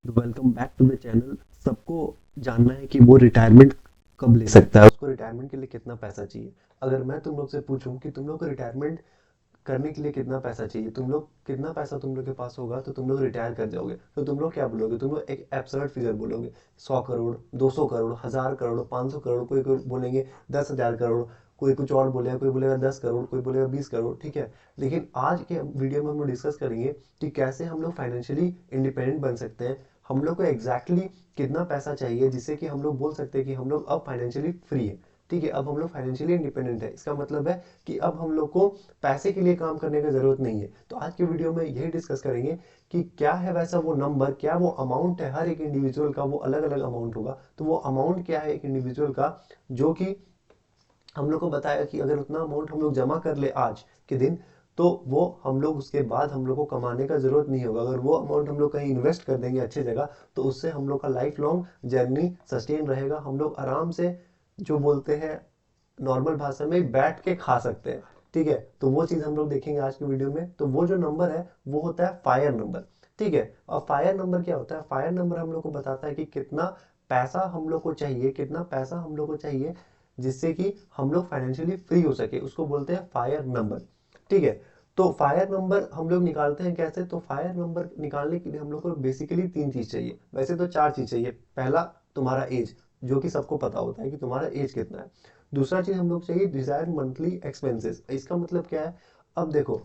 Welcome back to the channel. सबको जानना है कि वो रिटायरमेंट कब ले सकता है, उसको रिटायरमेंट के लिए कितना पैसा चाहिए। अगर मैं तुम लोग से पूछूं कि तुम लोग को रिटायरमेंट करने के लिए कितना पैसा चाहिए, तुम लोग कितना पैसा तुम लोग के पास होगा तो तुम लोग रिटायर कर जाओगे, तो तुम लोग क्या बोलोगे? तुम लोग एक एब्सर्ड फिगर बोलोगे। 100 करोड़, 200 करोड़, 1000 करोड़, 500 करोड़, कोई कोई बोलेंगे 10,000 करोड़, कोई कुछ और बोलेगा, कोई बोलेगा 10 करोड़, कोई बोलेगा 20 करोड़। ठीक है, लेकिन आज के वीडियो में हम लोग डिस्कस करेंगे कि कैसे हम लोग फाइनेंशियली इंडिपेंडेंट बन सकते हैं। हम लोग को एग्जैक्टली कितना पैसा चाहिए जिससे कि हम लोग बोल सकते हैं कि हम लोग अब फाइनेंशियली फ्री है। ठीक है, अब हम लोग फाइनेंशियली इंडिपेंडेंट है। इसका मतलब है कि अब हम लोग को पैसे के लिए काम करने की जरूरत नहीं है। तो आज के वीडियो में यही डिस्कस करेंगे कि क्या है वैसा वो नंबर, क्या वो अमाउंट है। हर एक इंडिविजुअल का वो अलग अलग अमाउंट होगा, तो वो अमाउंट क्या है एक इंडिविजुअल का, जो कि हम लोग को बताया कि अगर उतना अमाउंट हम लोग जमा कर ले आज के दिन, तो वो हम लोग उसके बाद हम लोग को कमाने का जरूरत नहीं होगा। अगर वो अमाउंट हम लोग कहीं इन्वेस्ट कर देंगे अच्छी जगह, तो उससे हम लोग का लाइफ लॉन्ग जर्नी सस्टेन रहेगा। हम लोग आराम से, जो बोलते हैं नॉर्मल भाषा में, बैठ के खा सकते हैं। ठीक है, तो वो चीज हम लोग देखेंगे आज की वीडियो में। तो वो जो नंबर है वो होता है फायर नंबर। ठीक है, और फायर नंबर क्या होता है? फायर नंबर हम लोग को बताता है कि कितना पैसा हम लोग को चाहिए, कितना पैसा हम लोग को चाहिए जिससे कि हम लोग फाइनेंशियली फ्री हो सके, उसको बोलते हैं फायर नंबर। ठीक है, तो फायर नंबर हम लोग निकालते हैं कैसे? तो फायर नंबर निकालने के लिए हम लोग को बेसिकली तीन चीज चाहिए, वैसे तो चार चीज चाहिए। पहला, तुम्हारा एज, जो कि सबको पता होता है कि तुम्हारा एज कितना है। दूसरा चीज हम लोग चाहिए डिजायर मंथली एक्सपेंसेस। इसका मतलब क्या है? अब देखो,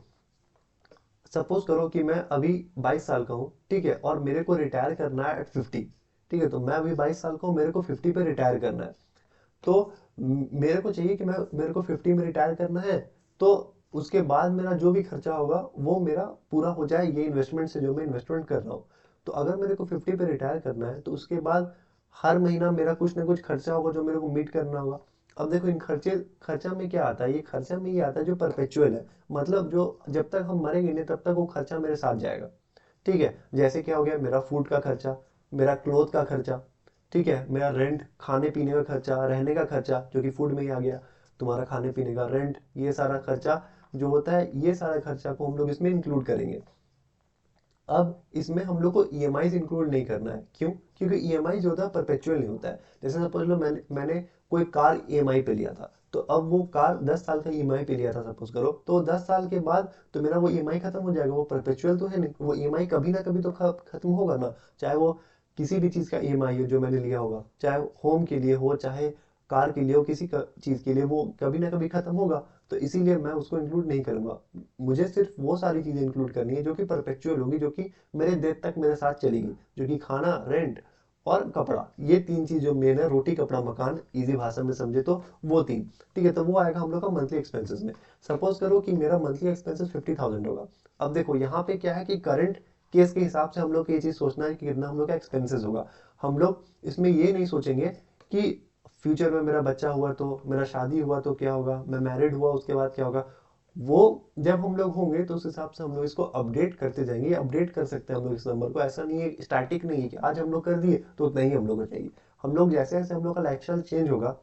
सपोज करो कि मैं अभी 22 साल का हूँ, ठीक है, और मेरे को रिटायर करना है एट 50। ठीक है, तो मैं अभी 22 साल का हूँ, मेरे को 50 पे रिटायर करना है। तो मेरे को चाहिए कि मेरे को 50 में रिटायर करना है। तो उसके बाद मेरा जो भी खर्चा होगा वो मेरा पूरा हो जाए ये इन्वेस्टमेंट से, जो मैं इन्वेस्टमेंट कर रहा हूँ। तो अगर मेरे को 50 पे रिटायर करना है, तो उसके बाद हर महीना मेरा कुछ ना कुछ खर्चा होगा जो मेरे को मीट करना होगा। अब देखो, इन खर्चा में क्या आता है? ये खर्चा में ये आता है जो परपेचुअल है, मतलब जो जब तक हम मरेंगे नहीं तब तक वो खर्चा मेरे साथ जाएगा। ठीक है, जैसे क्या हो गया, मेरा फूड का खर्चा, मेरा क्लोथ का खर्चा, ठीक है, मेरा रेंट, खाने पीने का खर्चा, रहने का खर्चा, जो कि फूड में ही आ गया। तुम्हारा खाने पीने का रेंट, ये सारा खर्चा जो होता है, ये सारा खर्चा को हम लोग इसमें इंक्लूड करेंगे। अब इसमें हम लोग को ईएमआई इंक्लूड नहीं करना है। क्यों? क्योंकि ईएमआई जो होता है परपेचुअल नहीं होता है। जैसे सपोज लो मैंने कोई कार ईएमआई पे लिया था, तो अब वो कार 10 साल का ईएमआई पे लिया था सपोज करो, तो 10 साल के बाद तो मेरा वो ईएमआई खत्म हो जाएगा। वो परपेचुअल तो है नहीं, वो ईएमआई कभी ना कभी तो खत्म होगा ना। चाहे वो किसी भी चीज का ईएमआई हो जो मैंने लिया होगा, चाहे होम के लिए हो, चाहे कार के लिए हो, किसी का चीज के लिए, वो कभी ना कभी खत्म होगा। तो इसीलिए मैं उसको इंक्लूड नहीं करूंगा। मुझे सिर्फ वो सारी चीजें इंक्लूड करनी है जो कि परपेचुअल होगी, जो कि मेरे डेथ तक मेरे साथ चलेगी, जो कि खाना, रेंट और कपड़ा। ये तीन चीज जो मेन है, रोटी कपड़ा मकान, इजी भाषा में समझे तो वो तीन। ठीक है, तो वो आएगा हम लोग का मंथली एक्सपेंसेस में। सपोज करो कि मेरा मंथली एक्सपेंसेस 50,000 होगा। अब देखो यहाँ पे क्या है कि करंट केस के हिसाब से हम लोग को ये चीज सोचना है कि कितना हम लोग का एक्सपेंसेस होगा। हम लोग इसमें ये नहीं सोचेंगे कि फ्यूचर में मेरा बच्चा हुआ तो, मेरा शादी हुआ तो क्या होगा, मैं मैरिड हुआ उसके बाद क्या होगा। वो जब हम लोग होंगे तो उस हिसाब से हम लोग इसको अपडेट करते जाएंगे। अपडेट कर सकते हैं हम लोग इस नंबर को। ऐसा नहीं है, स्टैटिक नहीं है कि आज हम लोग कर दिए तो उतना ही हम लोग को चाहिए। हम लोग जैसे जैसे हम लोग का लाइफस्टाइल चेंज होगा,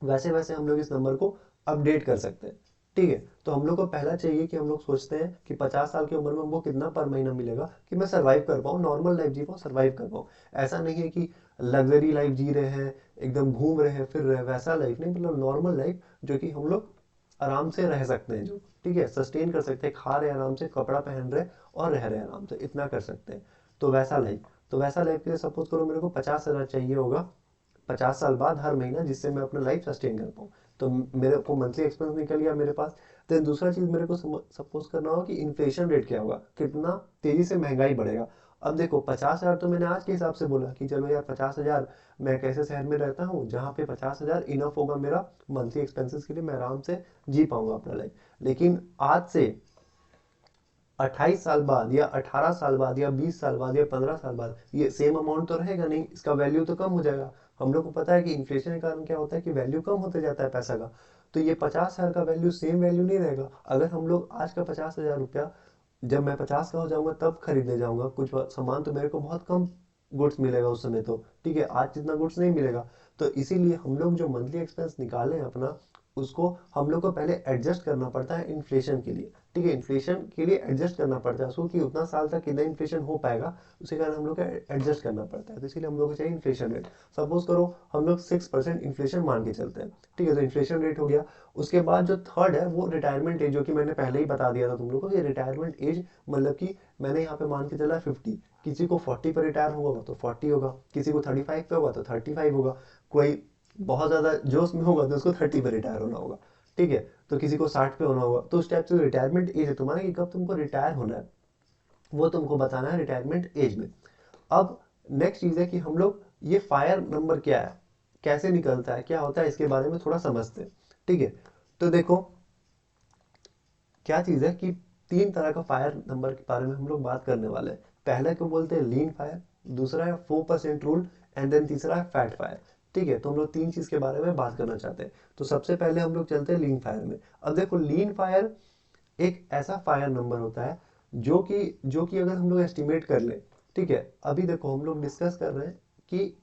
वैसे वैसे हम लोग इस नंबर को अपडेट कर सकते हैं। ठीक है, तो हम लोग को पहला चाहिए कि हम लोग सोचते हैं कि 50 साल की उम्र में हमको कितना पर महीना मिलेगा कि मैं सर्वाइव कर पाऊँ, नॉर्मल लाइफ जी पाऊँ, सर्वाइव कर पाऊँ। ऐसा नहीं है कि लग्जरी लाइफ जी रहे हैं, एकदम घूम रहे हैं फिर रहे, वैसा लाइफ नहीं, मतलब नॉर्मल लाइफ जो कि हम लोग आराम से रह सकते हैं, जो ठीक है सस्टेन कर सकते हैं, खा रहे हैं आराम से, कपड़ा पहन रहे और रह रहे हैं आराम से, इतना कर सकते हैं। तो वैसा लाइफ, तो वैसा लाइफ के लिए सपोज करो मेरे को 50,000 चाहिए होगा 50 साल बाद हर महीना, जिससे मैं अपना लाइफ सस्टेन कर पाऊँ। तो मेरे को मंथली एक्सपेंस निकल गया मेरे पास। देन दूसरा चीज मेरे को सपोज करना होगा कि इन्फ्लेशन रेट क्या होगा, कितना तेजी से महंगाई बढ़ेगा। अब देखो 50,000 तो मैंने आज के हिसाब से बोला कि चलो यार 50,000, मैं एक ऐसे शहर में रहता हूँ जहाँ पे 50,000 इनफ होगा मेरा मंथली एक्सपेंसेस के लिए, मैं आराम से जी पाऊंगा अपना लाइफ। लेकिन आज से 28 साल बाद या 18 साल बाद या 20 साल बाद या 15 साल बाद ये सेम अमाउंट तो रहेगा नहीं, इसका वैल्यू तो कम हो जाएगा। हम लोग को पता है कि इन्फ्लेशन के कारण क्या होता है कि वैल्यू कम होते जाता है पैसा का। तो ये 50,000 का वैल्यू सेम वैल्यू नहीं रहेगा। अगर हम लोग आज का 50,000 रुपया जब मैं 50 का हो जाऊंगा तब खरीदने जाऊंगा कुछ सामान, तो मेरे को बहुत कम गुड्स मिलेगा उस समय। तो ठीक है, आज जितना गुड्स नहीं मिलेगा। तो इसीलिए हम लोग जो मंथली एक्सपेंस निकालें अपना, उसको हम लोग को पहले एडजस्ट करना पड़ता है इन्फ्लेशन के लिए, ठीक है, इन्फ्लेशन के लिए एडजस्ट करना पड़ता है उसको कि उतना साल तक कितना इन्फ्लेशन हो पाएगा, उसी कारण हम लोग को एडजस्ट करना पड़ता है। तो इसीलिए हम लोग को चाहिए इन्फ्लेशन रेट। सपोज करो हम लोग 6% इन्फ्लेशन मान के चलते हैं, ठीक है, तो इन्फ्लेशन रेट हो गया। उसके बाद जो थर्ड है वो रिटायरमेंट एज, जो कि मैंने पहले ही बता दिया था तुम लोग को, ये रिटायरमेंट एज मतलब कि मैंने यहाँ पे मान के चला 50, किसी को 40 पर रिटायर होगा तो 40 होगा, किसी को 35 पे होगा तो 35 होगा, कोई बहुत ज़्यादा जोश में होगा तो उसको 30 पे रिटायर होना होगा, ठीक है, तो किसी को 60 पे होना होगा। तो उस टाइप से रिटायरमेंट एज है तुम्हारा कि कब तुमको रिटायर होना है, वो तुमको बताना है रिटायरमेंट एज में। अब नेक्स्ट चीज़ है कि हम लोग ये फायर नंबर क्या है, कैसे निकलता है, क्या होता है, इसके बारे में थोड़ा समझते हैं, ठीक है। तो देखो क्या चीज़ है कि 3 तरह का फायर नंबर के बारे में हम लोग बात करने वाले हैं। पहला को बोलते हैं लीन फायर, दूसरा है 4% रूल, एंड देन तीसरा है फैट फायर, ठीक है। तो हम लोग 3 चीज़ के बारे में बात करना चाहते हैं। तो सबसे पहले हम लोग चलते हैं लीन फायर में। अब देखो लीन फायर एक ऐसा फायर नंबर होता है जो कि अगर हम लोग एस्टिमेट कर ले, ठीक है, अभी देखो हम लोग डिस्कस कर रहे हैं कि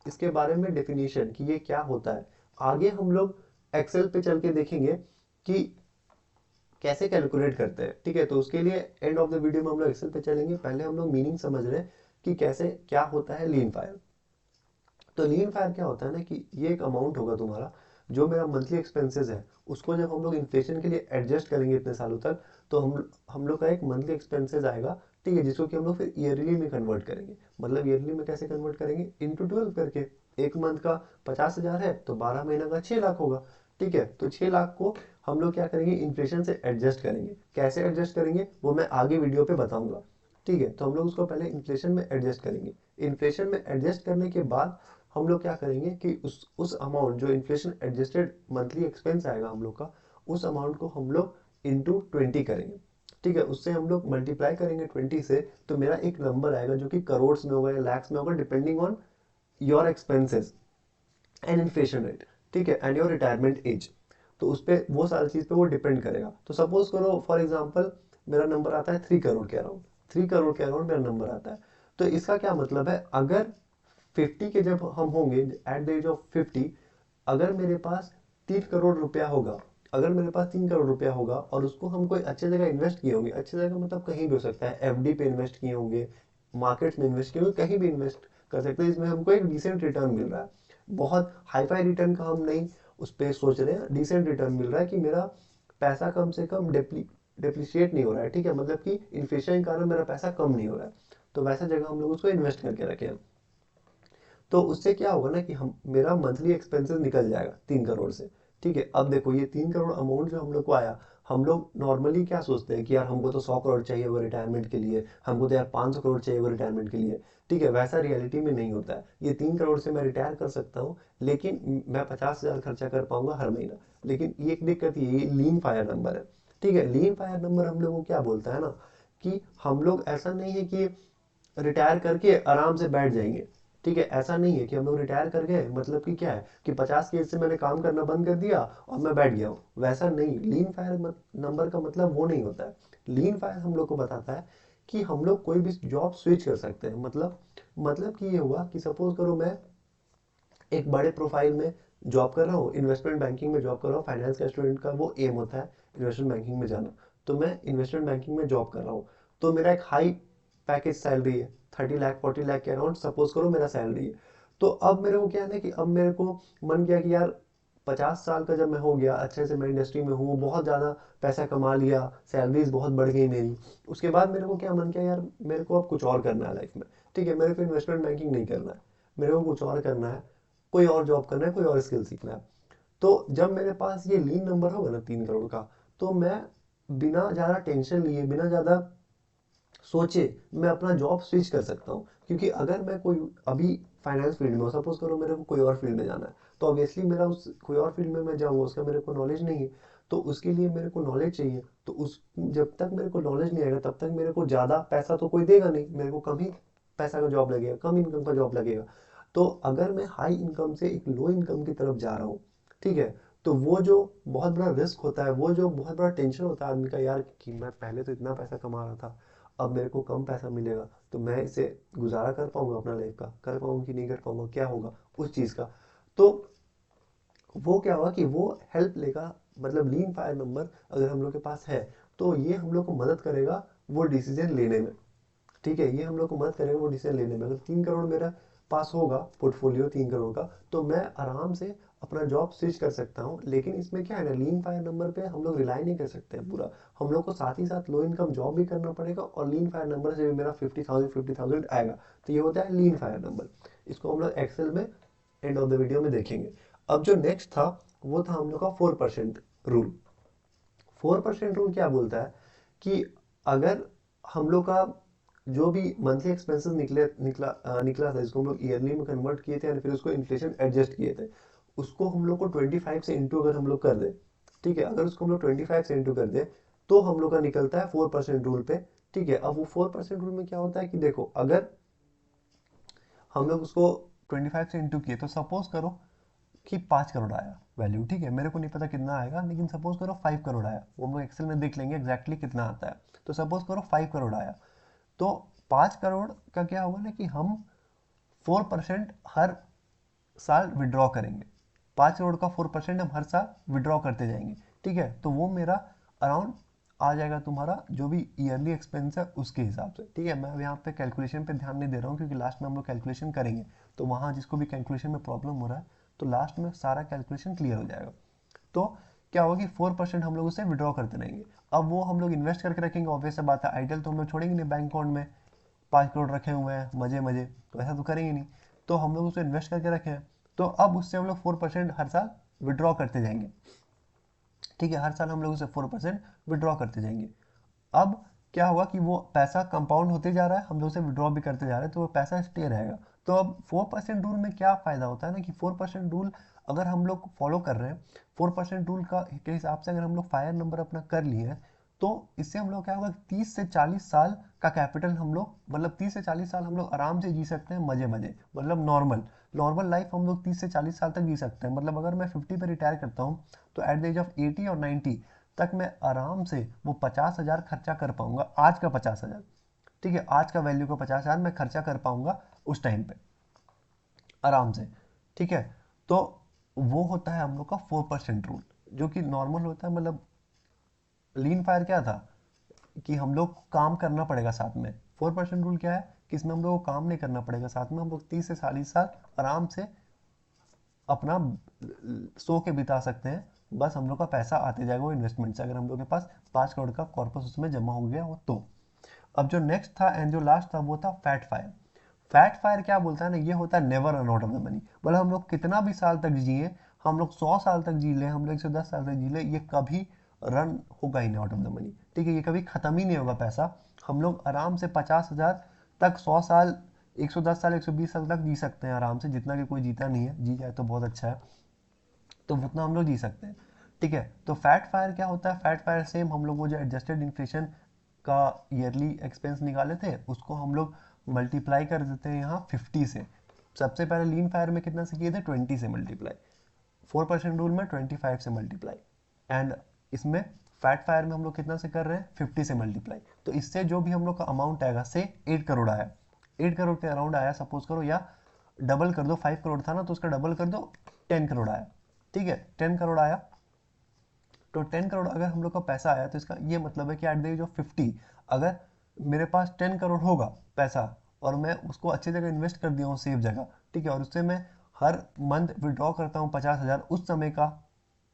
इसके बारे में डेफिनेशन कि ये क्या होता है। आगे हम लोग एक्सेल पे चल के देखेंगे कि कैसे कैलकुलेट करते हैं, ठीक है। तो उसके लिए एंड ऑफ द वीडियो में हम लोग एक्सेल पे चलेंगे, पहले हम लोग मीनिंग समझ रहे हैं कि कैसे क्या होता है लीन फायर। तो लीन फायर क्या होता है ना कि ये एक अमाउंट होगा तुम्हारा, जो मेरा मंथली एक्सपेंसेस है उसको जब हम लोग इन्फ्लेशन के लिए एडजस्ट करेंगे इतने सालों तक, तो हम लोग का एक मंथली एक्सपेंसेस आएगा, ठीक है, जिसको कि हम लोग फिर ईयरली में कन्वर्ट करेंगे। मतलब ईयरली में कैसे कन्वर्ट करेंगे, इंटू 12 करके। एक मंथ का 50,000 है तो 12 महीना का 6 लाख होगा, ठीक है। तो 6 लाख को हम लोग क्या करेंगे, इन्फ्लेशन से एडजस्ट करेंगे। कैसे एडजस्ट करेंगे वो मैं आगे वीडियो पे बताऊंगा, ठीक है। तो हम लोग उसको पहले इन्फ्लेशन में एडजस्ट करेंगे। इन्फ्लेशन में एडजस्ट करने के बाद हम लोग क्या करेंगे कि उस अमाउंट जो इन्फ्लेशन एडजस्टेड मंथली एक्सपेंस आएगा हम लोग का, उस अमाउंट को हम लोग इंटू 20 करेंगे, ठीक है। उससे हम लोग मल्टीप्लाई करेंगे 20 से, तो मेरा एक नंबर आएगा जो कि करोड़ में होगा या लैक्स में होगा, depending on your expenses and inflation rate, ठीक है, एंड योर रिटायरमेंट एज। तो उस पर वो सारी चीज़ पे वो डिपेंड करेगा। तो सपोज करो फॉर एग्जाम्पल मेरा नंबर आता है 3 करोड़ के अराउंड, 3 करोड़ के अराउंड मेरा नंबर आता है। तो इसका क्या मतलब है, अगर 50 के जब हम होंगे एट द एज ऑफ 50, अगर मेरे पास 3 करोड़ रुपया होगा, अगर मेरे पास 3 करोड़ रुपया होगा और उसको हम कोई अच्छे जगह इन्वेस्ट किए होंगे, अच्छी जगह मतलब कहीं भी हो सकता है, एफडी पे इन्वेस्ट किए होंगे, मार्केट्स में इन्वेस्ट किए होंगे, कहीं भी इन्वेस्ट कर सकते हैं, इसमें हमको एक डिसेंट रिटर्न मिल रहा है। बहुत हाई फाई रिटर्न का हम नहीं उस पर सोच रहे हैं, डिसेंट रिटर्न मिल रहा है कि मेरा पैसा कम से कम डेप्रिशिएट नहीं हो रहा है, ठीक है, मतलब कि इन्फ्लेशन के कारण मेरा पैसा कम नहीं हो रहा है। तो वैसा जगह हम लोग उसको इन्वेस्ट करके रखे हैं। तो उससे क्या होगा ना कि हम मेरा मंथली एक्सपेंसेस निकल जाएगा 3 करोड़ से, ठीक है। अब देखो ये 3 करोड़ अमाउंट जो हम लोग को आया, हम लोग नॉर्मली क्या सोचते हैं कि यार हमको तो 100 करोड़ चाहिए वो रिटायरमेंट के लिए, हमको तो यार 500 करोड़ चाहिए वो रिटायरमेंट के लिए, ठीक है। वैसा रियलिटी में नहीं होता है। ये 3 करोड़ से मैं रिटायर कर सकता हूँ, लेकिन मैं 50,000 खर्चा कर पाऊंगा हर महीना। लेकिन ये एक दिक्कत ये लीन फायर नंबर है, ठीक है। लीन फायर नंबर हम लोग को क्या बोलता है ना कि हम लोग ऐसा नहीं है कि रिटायर करके आराम से बैठ जाएंगे, ठीक है। ऐसा नहीं है कि हम लोग रिटायर कर गए मतलब कि क्या है कि 50 की एज से मैंने काम करना बंद कर दिया और मैं बैठ गया हूँ, वैसा नहीं। लीन फायर नंबर का मतलब वो नहीं होता है। लीन फायर हम लोग को बताता है कि हम लोग कोई भी जॉब स्विच कर सकते हैं। मतलब कि ये हुआ कि सपोज करो मैं एक बड़े प्रोफाइल में जॉब कर रहा हूँ, इन्वेस्टमेंट बैंकिंग में जॉब कर रहा हूँ, फाइनेंस का स्टूडेंट का वो एम होता है इन्वेस्टमेंट बैंकिंग में जाना। तो मैं इन्वेस्टमेंट बैंकिंग में जॉब कर रहा हूँ, तो मेरा एक हाई पैकेज सैलरी है, 30 लाख 40 लाख के अराउंड सपोज करो मेरा सैलरी है। तो अब मेरे को क्या है ना कि अब मेरे को मन किया कि यार 50 साल का जब मैं हो गया, अच्छे से मैं इंडस्ट्री में हूँ, बहुत ज़्यादा पैसा कमा लिया, सैलरीज बहुत बढ़ गई मेरी, उसके बाद मेरे को क्या मन किया यार मेरे को अब कुछ और करना है लाइफ में, ठीक है। मेरे को इन्वेस्टमेंट बैंकिंग नहीं करना है, मेरे को कुछ और करना है, कोई और जॉब करना है, कोई और स्किल सीखना है। तो जब मेरे पास ये लीन नंबर होगा ना 3 करोड़ का, तो मैं बिना ज़्यादा टेंशन लिए, बिना ज़्यादा सोचे मैं अपना जॉब स्विच कर सकता हूँ। क्योंकि अगर मैं कोई अभी फाइनेंस फील्ड में हो, सपोज करो मेरे को कोई और फील्ड में जाना है, तो ऑब्वियसली मेरा उस कोई और फील्ड में मैं जाऊँगा उसका मेरे को नॉलेज नहीं है, तो उसके लिए मेरे को नॉलेज चाहिए। तो उस जब तक मेरे को नॉलेज नहीं आएगा तब तक मेरे को ज़्यादा पैसा तो कोई देगा नहीं, मेरे को कम ही पैसा का जॉब लगेगा, कम इनकम का जॉब लगेगा। तो अगर मैं हाई इनकम से एक लो इनकम की तरफ जा रहा हूँ, ठीक है, तो वो जो बहुत बड़ा रिस्क होता है, वो जो बहुत बड़ा टेंशन होता है आदमी का, यार कि मैं पहले तो इतना पैसा कमा रहा था, अब मेरे को कम पैसा मिलेगा, तो मैं इसे गुजारा कर पाऊंगा अपना लाइफ का, कर पाऊंगा कि नहीं कर पाऊंगा, क्या होगा उस चीज़ का। तो वो क्या होगा कि वो हेल्प लेगा, मतलब लीन फायर नंबर अगर हम लोग के पास है तो ये हम लोग को मदद करेगा वो डिसीजन लेने में। ठीक है, ये हम लोग को मदद करेगा वो डिसीजन लेने में। अगर 3 करोड़ मेरा पास होगा पोर्टफोलियो 3 करोड़ का, तो मैं आराम से अपना जॉब स्विच कर सकता हूँ। लेकिन इसमें क्या है ना, लीन फायर नंबर पे हम लोग रिलाई नहीं कर सकते हैं पूरा, हम लोग को साथ ही साथ लो इनकम जॉब भी करना पड़ेगा और लीन फायर नंबर से भी मेरा 50,000 आएगा। तो ये होता है लीन फायर नंबर। इसको हम लोग एक्सेल में एंड ऑफ द वीडियो में देखेंगे। अब जो नेक्स्ट था वो था हम लोग का 4% रूल। 4% रूल क्या बोलता है कि अगर हम लोग का जो भी मंथली एक्सपेंसेस निकला था, जिसको हम लोग ईयरली में कन्वर्ट किए थे और फिर उसको इन्फ्लेशन एडजस्ट किए थे, उसको हम लोग को 25 से इंटू अगर हम लोग कर दे, ठीक है, अगर उसको हम लोग 25 से इंटू कर दे तो हम लोग का निकलता है 4% रूल पे। ठीक है, अब वो 4% रूल में क्या होता है कि देखो, अगर हम लोग उसको 25 से इंटू किए तो सपोज करो कि 5 करोड़ आया वैल्यू। ठीक है, मेरे को नहीं पता कितना आएगा, लेकिन सपोज करो 5 करोड़ आया, वो हम लोग एक्सेल में देख लेंगे एग्जैक्टली कितना आता है। तो सपोज करो 5 करोड़ आया, तो 5 करोड़ का क्या होगा ना कि हम 4% हर साल विड्रॉ करेंगे। 5 करोड़ का 4% हम हर साल विड्रॉ करते जाएंगे। ठीक है, तो वो मेरा अराउंड आ जाएगा तुम्हारा जो भी ईयरली एक्सपेंस है उसके हिसाब से। ठीक है, मैं अब यहाँ पे कैलकुलेशन पे ध्यान नहीं दे रहा हूँ क्योंकि लास्ट में हम लोग कैलकुलेशन करेंगे, तो वहाँ जिसको भी कैलकुलेशन में प्रॉब्लम हो रहा है तो लास्ट में सारा कैलकुलेशन क्लियर हो जाएगा। तो क्या होगा कि 4% हम लोग उसे विड्रॉ करते रहेंगे। अब वो हम लोग इन्वेस्ट करके रखेंगे, ऑब्वियस बात है, आइडियल तो हम लोग छोड़ेंगे नहीं बैंक अकाउंट में 5 करोड़ रखे हुए हैं मजे मजे, तो ऐसा तो करेंगे नहीं। तो हम लोग उसे इन्वेस्ट करके रखे हैं, तो अब उससे हम लोग 4% हर साल विड्रॉ करते जाएंगे। ठीक है, हर साल हम लोग उसे 4% विड्रॉ करते जाएंगे। अब क्या होगा कि वो पैसा कंपाउंड होते जा रहा है, हम लोग उसे विड्रॉ भी करते जा रहे हैं, तो वो पैसा स्टे रहेगा। तो अब 4% रूल में क्या फ़ायदा होता है ना कि 4% रूल अगर हम लोग फॉलो कर रहे हैं, 4% रूल का के हिसाब से अगर हम लोग फायर नंबर अपना कर लिए हैं, तो इससे हम लोग क्या होगा, 30 से 40 साल का कैपिटल हम लोग, मतलब 30 से 40 साल हम लोग आराम से जी सकते हैं मजे मजे, मतलब नॉर्मल नॉर्मल लाइफ हम लोग 30 से 40 साल तक जी सकते हैं। मतलब अगर मैं 50 पे रिटायर करता हूँ तो एट द एज ऑफ 80 और 90 तक मैं आराम से वो 50,000 खर्चा कर पाऊंगा, आज का 50,000। ठीक है, आज का वैल्यू का 50,000 मैं खर्चा कर पाऊंगा उस टाइम पे आराम से। ठीक है, तो वो होता है हम लोग का 4% रूल, जो कि नॉर्मल होता है। मतलब लीन फायर क्या था कि हम लोग काम करना पड़ेगा साथ में। 4% रूल क्या है कि इसमें हम लोग को काम नहीं करना पड़ेगा साथ में, हम लोग 30 से 40 साल आराम से अपना सो के बिता सकते हैं। बस हम लोग का पैसा आते जाएगा वो इन्वेस्टमेंट से, अगर हम लोग के पास 5 करोड़ का कॉर्पस उसमें जमा हो गया हो तो। अब जो नेक्स्ट था एंड जो लास्ट था वो था फैट फायर। फैट फायर क्या बोलता है ना, ये होता है never run out of the money. बोले हम लोग कितना भी साल तक जिए, हम लोग 100 साल तक जी ले, हम लोग 110 साल तक जी ले, ये कभी रन होगा ही नहीं आउट ऑफ द मनी। ठीक है, ये कभी खत्म ही नहीं होगा पैसा। हम लोग आराम से 50,000 तक 100 साल, 110 साल, 120 साल तक जी सकते हैं आराम से, जितना कि कोई जीता नहीं है, जी जाए तो बहुत अच्छा है, तो उतना हम लोग जी सकते हैं। ठीक है, तो फैट फायर क्या होता है, फैट फायर सेम हम लोग वो जो एडजस्टेड इन्फ्लेशन का ईयरली एक्सपेंस निकाले थे उसको हम लोग मल्टीप्लाई कर देते हैं यहाँ 50 से। सबसे पहले लीन फायर में कितना से किए थे, 20 से मल्टीप्लाई, 4% रूल में 25 से मल्टीप्लाई, एंड इसमें फैट फायर में हम लोग कितना से कर रहे हैं, 50 से मल्टीप्लाई। तो इससे जो भी हम लोग का अमाउंट आएगा, से 8 करोड़ आया, 8 करोड़ के अराउंड आया सपोज करो, या डबल कर दो, 5 करोड़ था ना तो उसका डबल कर दो, 10 करोड़ आया। ठीक है, 10 करोड़ आया, तो 10 करोड़ अगर हम लोग का पैसा आया तो इसका ये मतलब है कि एट द एज ऑफ 50 अगर मेरे पास 10 करोड़ होगा पैसा और मैं उसको अच्छी जगह इन्वेस्ट कर दिया हूँ सेफ जगह, ठीक है, और उससे मैं हर मंथ विड्रॉ करता हूँ 50,000 उस समय का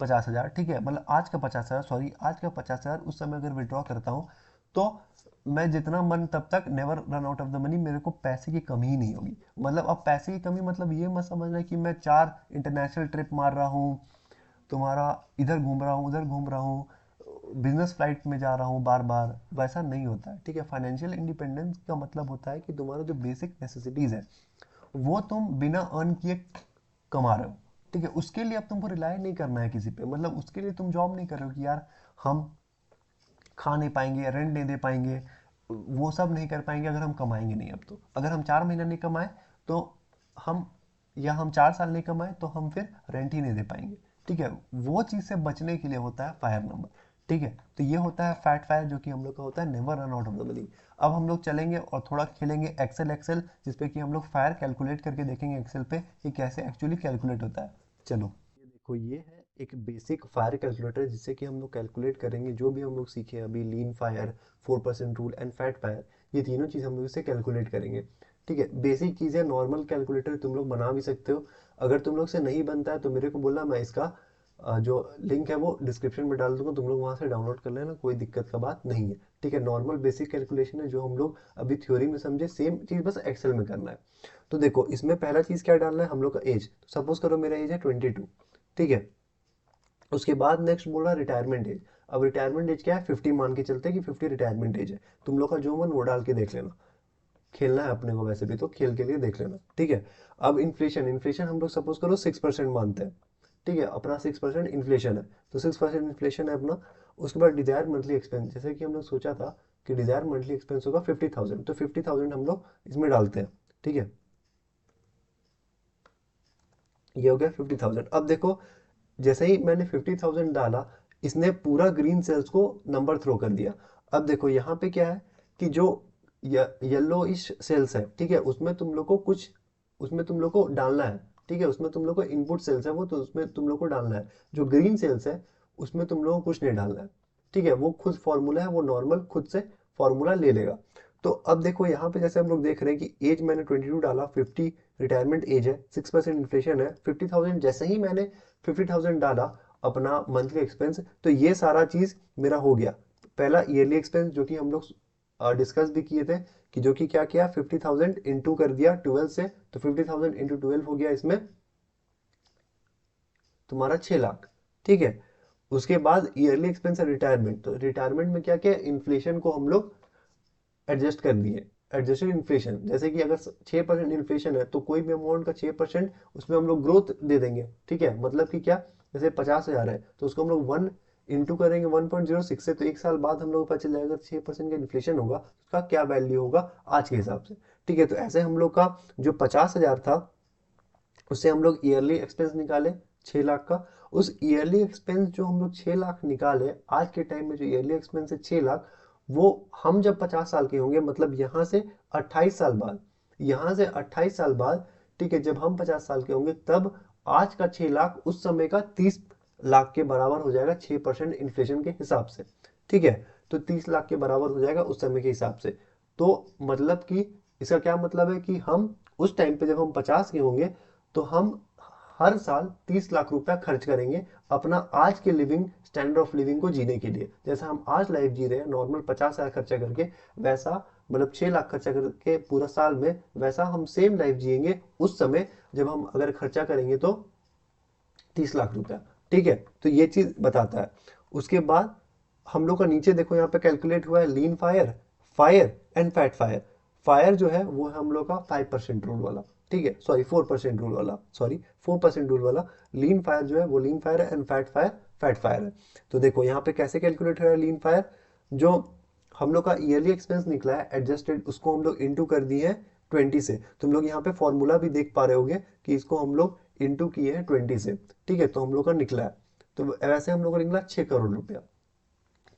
50,000, ठीक है, मतलब आज का 50,000, सॉरी आज का 50,000 उस समय अगर विड्रॉ करता हूँ, तो मैं जितना मन तब तक never run out of the money, मेरे को पैसे की कमी ही नहीं होगी। मतलब अब पैसे की कमी मतलब ये मत समझना कि मैं 4 इंटरनेशनल ट्रिप मार रहा हूँ, तुम्हारा इधर घूम रहा हूँ उधर घूम रहा हूँ, बिजनेस फ्लाइट में जा रहा हूँ बार बार, वैसा नहीं होता है। ठीक है, फाइनेंशियल इंडिपेंडेंस का मतलब होता है कि तुम्हारा जो बेसिक नेसेसिटीज़ है वो तुम बिना अर्न किए कमा रहे हो। ठीक है, उसके लिए अब तुमको रिलाई नहीं करना है किसी पे, मतलब उसके लिए तुम जॉब नहीं कर रहे हो कि यार हम खा नहीं पाएंगे, रेंट नहीं दे पाएंगे, वो सब नहीं कर पाएंगे अगर हम कमाएंगे नहीं। अब तो अगर हम 4 महीना नहीं कमाए तो हम, या हम 4 साल नहीं कमाए तो हम फिर रेंट ही नहीं दे पाएंगे। ठीक है, वो चीज़ से बचने के लिए होता है फायर नंबर। ठीक है, तो ये होता है फैट फायर, जो कि हम लोग का होता है never run out of the money. अब हम लोग चलेंगे और थोड़ा खेलेंगे एक्सेल एक्सेल, जिसपे कि हम लोग फायर कैलकुलेट करके देखेंगे एक्सेल पे कि कैसे एक्चुअली कैलकुलेट होता है। चलो देखो ये है एक बेसिक फायर कैलकुलेटर जिससे कि हम लोग कैलकुलेट करेंगे जो भी हम लोग सीखे अभी, lean fire, 4% rule and fat fire, ये तीनों चीज़ हम लोग इससे कैलकुलेट करेंगे। ठीक है, बेसिक चीज़ है, नॉर्मल कैलकुलेटर तुम लोग बना भी सकते हो। अगर तुम लोग से नहीं बनता है तो मेरे को बोलना, मैं इसका जो लिंक है वो डिस्क्रिप्शन में डाल दूंगा, तुम लोग वहाँ से डाउनलोड कर लेना, कोई दिक्कत का बात नहीं है। ठीक है, नॉर्मल बेसिक कैलकुलेशन है जो हम लोग अभी थ्योरी में समझे, सेम चीज़ बस एक्सेल में करना है। तो देखो इसमें पहला चीज़ क्या डालना है हम लोग का, एज। तो सपोज करो मेरा एज है 22। ठीक है, उसके बाद नेक्स्ट बोल रहा है रिटायरमेंट एज। अब रिटायरमेंट एज क्या है, 50 मान के चलते हैं कि 50 रिटायरमेंट एज है। तुम लोग का जो मन वो डाल के देख लेना, खेलना है अपने को, वैसे भी तो खेल के लिए देख लेना। ठीक है, अब इन्फ्लेशन, इन्फ्लेशन हम लोग सपोज करो 6% मानते हैं। ठीक है, अपना 6% इन्फ्लेशन है, तो 6% इन्फ्लेशन है अपना। उसके बाद डिजायर मंथली एक्सपेंस, जैसे कि हम लोग सोचा था कि डिजायर मंथली एक्सपेंस होगा 50,000, तो 50,000 हम लोग इसमें डालते हैं। ठीक है, ये हो गया 50,000। अब देखो जैसे ही मैंने 50,000 डाला, इसने पूरा ग्रीन सेल्स को नंबर थ्रो कर दिया। अब देखो यहाँ पे क्या है कि जो येलो इश सेल्स है, ठीक है, उसमें तुम लोग को कुछ, उसमें तुम लोग को डालना है। ठीक है, उसमें तुम लोग को इनपुट सेल्स है वो, तो उसमें तुम लोग को डालना है। जो ग्रीन सेल्स है उसमें तुम लोगों को कुछ नहीं डालना है। ठीक है, वो खुद फॉर्मूला है, वो नॉर्मल खुद से फॉर्मूला ले लेगा। तो अब देखो यहाँ पे जैसे हम लोग देख रहे हैं कि एज मैंने 22 डाला, 50 रिटायरमेंट एज है, 6% इन्फ्लेशन है, 50,000 जैसे ही मैंने 50,000 डाला अपना मंथली एक्सपेंस, तो ये सारा चीज मेरा हो गया। पहला ईयरली एक्सपेंस जो कि हम लोग डिस्कस भी किए थे, कि जो कि क्या किया, 50,000 इंटू कर दिया 12 से, तो 50,000 इंटू 12 हो गया इसमें तुम्हारा 6 लाख। ठीक है, उसके बाद ईयरली एक्सपेंस है रिटायरमेंट, तो रिटायरमेंट में क्या किया, इन्फ्लेशन को हम लोग एडजस्ट कर दिए। एडजस्टेड इन्फ्लेशन, जैसे कि अगर 6% इन्फ्लेशन है तो कोई भी अमाउंट का 6% उसमें हम लोग ग्रोथ दे देंगे। ठीक है, मतलब कि क्या, जैसे 50,000 है तो उसको हम लोग 1 इंटू करेंगे 1.06 से, तो एक साल बाद हम लोग को पता चल जाएगा 6% का इन्फ्लेशन होगा, उसका क्या वैल्यू होगा आज के हिसाब से। ठीक है, तो ऐसे हम लोग का जो 50,000 था उससे हम लोग ईयरली एक्सपेंस निकाले 6 लाख का। उस ईयरली एक्सपेंस जो हम लोग 6 लाख निकाले, आज के टाइम में जो ईयरली एक्सपेंस है 6 लाख, वो हम जब 50 साल के होंगे, मतलब यहाँ से 28 साल बाद, यहाँ से 28 साल बाद, ठीक है, जब हम 50 साल के होंगे तब आज का 6 लाख उस समय का 30 लाख के बराबर हो जाएगा, 6% इन्फ्लेशन के हिसाब से। ठीक है, तो 30 लाख के बराबर हो जाएगा उस समय के हिसाब से। तो मतलब कि इसका क्या मतलब है कि हम उस टाइम पे जब हम 50 के होंगे तो हम हर साल 30 लाख रुपया खर्च करेंगे अपना आज के लिविंग स्टैंडर्ड ऑफ लिविंग को जीने के लिए। जैसा हम आज लाइफ जी रहे हैं नॉर्मल 50,000 खर्चा करके, वैसा मतलब 6 लाख खर्चा करके पूरा साल में, वैसा हम सेम लाइफ जिएंगे उस समय जब हम अगर खर्चा करेंगे तो 30 लाख रुपया। ठीक है, तो ये चीज बताता है। उसके बाद हम लोग का नीचे देखो यहाँ पे कैलकुलेट हुआ है lean fire, fire and fat fire. Fire जो है वो है हम लोग का 5% रूल वाला। ठीक है, सॉरी 4% रूल वाला, सॉरी 4% रूल वाला। लीन फायर जो है वो लीन फायर है, एंड फैट फायर है। तो देखो यहाँ पे कैसे कैलकुलेट हो रहा है लीन फायर, जो हम लोग का ईयरली एक्सपेंस निकला है एडजस्टेड, उसको हम लोग इंटू कर दिए हैं 20 से। तुम लोग यहाँ पे फॉर्मूला भी देख पा रहे होगे कि इसको हम लोग इंटू किए हैं 20 से। ठीक है, तो हम लोग का निकला है, तो वैसे हम लोग का निकला 6 करोड़ रुपया।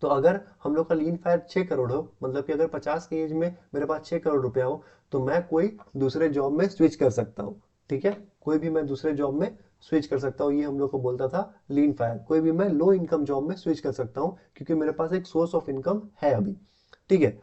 तो अगर हम लोग का लीन फायर 6 करोड़ हो, मतलब कि अगर 50 की एज में मेरे पास 6 करोड़ रुपया हो, तो मैं कोई दूसरे जॉब में स्विच कर सकता हूँ। ठीक है, कोई भी मैं दूसरे जॉब में स्विच कर सकता हूँ, ये हम लोग को बोलता था लीन फायर। कोई भी मैं लो इनकम जॉब में स्विच कर सकता हूँ क्योंकि मेरे पास एक सोर्स ऑफ इनकम है अभी। ठीक है,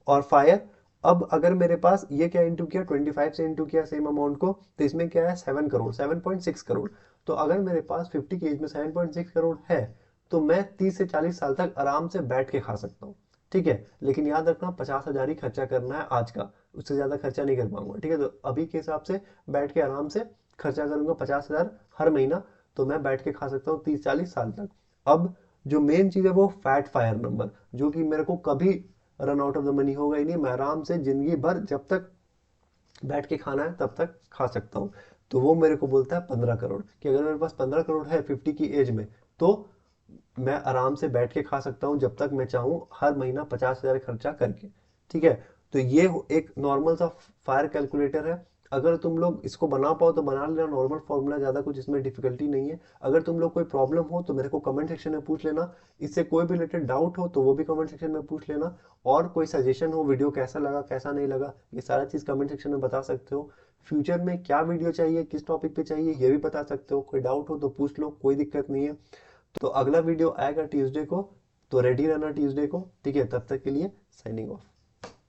और फायर, अब अगर मेरे पास ये क्या इंटू किया, 25 से इंटू किया सेम अमाउंट को, तो इसमें क्या है 7 करोड़, 7.6 करोड़। तो अगर मेरे पास 50 की एज में 7.6 करोड़ है, तो मैं 30 से 40 साल तक आराम से बैठ के खा सकता हूँ। ठीक है, लेकिन याद रखना 50,000 ही खर्चा करना है आज का, उससे ज्यादा खर्चा नहीं कर पाऊंगा। ठीक है, तो अभी के हिसाब से बैठ के आराम से खर्चा करूंगा 50,000 हर महीना, तो मैं बैठ के खा सकता हूँ 30-40 साल तक। अब जो मेन चीज है वो फैट फायर नंबर, जो कि मेरे को कभी run out of the money होगा ही नहीं, मैं आराम से जिंदगी भर जब तक बैठ के खाना है तब तक खा सकता हूँ। तो वो मेरे को बोलता है 15 करोड़, कि अगर मेरे पास 15 करोड़ है 50 की एज में, तो मैं आराम से बैठ के खा सकता हूँ जब तक मैं चाहूँ, हर महीना 50,000 खर्चा करके। ठीक है, तो ये एक नॉर्मल सा फायर कैलकुलेटर है। अगर तुम लोग इसको बना पाओ तो बना लेना, नॉर्मल फॉर्मूला, ज़्यादा कुछ इसमें डिफिकल्टी नहीं है। अगर तुम लोग कोई प्रॉब्लम हो तो मेरे को कमेंट सेक्शन में पूछ लेना, इससे कोई भी रिलेटेड डाउट हो तो वो भी कमेंट सेक्शन में पूछ लेना, और कोई सजेशन हो, वीडियो कैसा लगा कैसा नहीं लगा, ये सारा चीज़ कमेंट सेक्शन में बता सकते हो। फ्यूचर में क्या वीडियो चाहिए, किस टॉपिक पे चाहिए, ये भी बता सकते हो। कोई डाउट हो तो पूछ लो, कोई दिक्कत नहीं है। तो अगला वीडियो आएगा ट्यूसडे को, तो रेडी रहना ट्यूसडे को, ठीक है? तब तक के लिए साइनिंग ऑफ।